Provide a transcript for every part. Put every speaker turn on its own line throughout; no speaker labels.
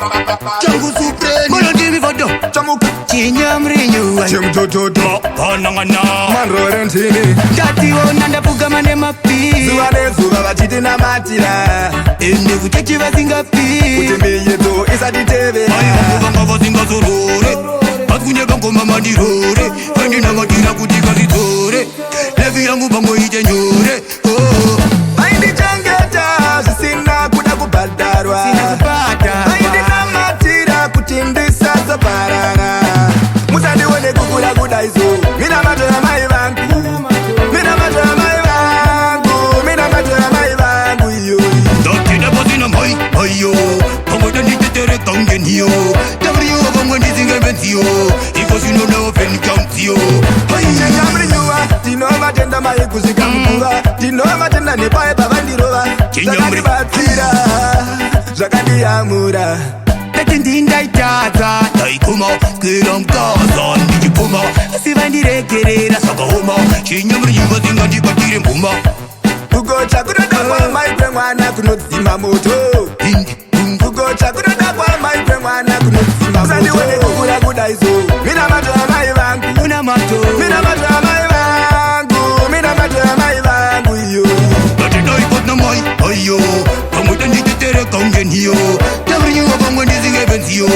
Jungle Supreme
Mano Jimmy Fodo
Chamuka
Chinyamrinyu
Chimtototo
Panangana
Manro Rentini
Tati onanda pugamane mapi
Zuwa nezuva vachiti namatira
Ende kuchechi vasingapi
Kuti miyeto isaditevera
Vanga vasingazorore Vatkunyeka ngoma mandirore Vandinamatira kuti kazitore Levi yangu pamwe ite nyore
Vaindichengeta zvisina kuda kubhadharwa Vaindinamatira kuti ndisazoparara Musandione kukura kudaizo Mina matora mai vangu Mina matora mai vangu Mina matora mai vangu iyo
Ndatina pasina mai ayo Pamwe danditetere kangeniyo Tabrio pamwe ndizingevenziyo Iko sinona open countio
Chengamrinyuwa Tinovatenda mai kusvika mukuva Tinovatenda nepaye pavandirova Zvakadibatsira Zvakandiyamura
Tati ndindaitadza
Daikuma skira mkaza Ndichipuma
Sivandiregerera
Sakahoma Chinyamrinyuwa zingandibatire mbuma
Kugocha kunoda kwa mai kwemwana kunodzima moto Kugocha kunoda kwa mai kwemwana kunodzima moto Musandione kukura kudaizo Mina matora mai vangu
Una mato
Mina matora mai vangu Mina matora mai vangu iyo
Datinaikotna mai ayo Pamwe danditetere kangeniyo Tabrio pamwe ndizingevenziyo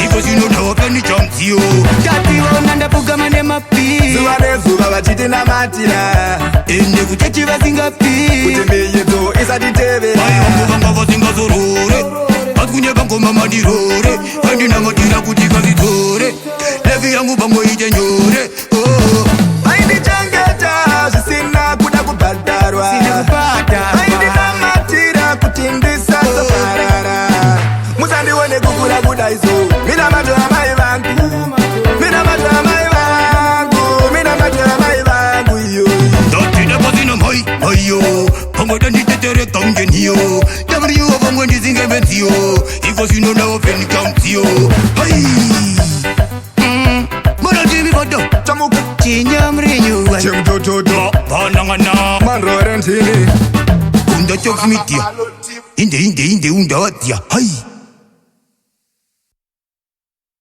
Iko sinona open countio
Tati onanda pugamane mapi
Zuwa nezuva vachiti namatira
Ende kuchechi vasingapi
Kuti miyeto isaditevera
Vayangu vanga vasingazorore Vatkunyeka ngoma mandirore Vandinamatira kuti kazitore Levi yangu pamwe ite nyore
Vaindichengeta zvisina kuda kubhadharwa Vaindinamatira kuti ndisazoparara Musandione kukura kudaizo Mina matora mai vangu Mina matora mai vangu Mina matora mai vangu iyo
Ndatina pasina mai ayo Pamwe danditetere kangeniyo Tabrio pamwe ndizingevenziyo Iko sinona open countio
Mano Jimmy Fodo
Chamuka
Chinyamrinyu
Chimtototo
Panangana
Manro Rentini
Unda choksmitia Inde unda watia Hai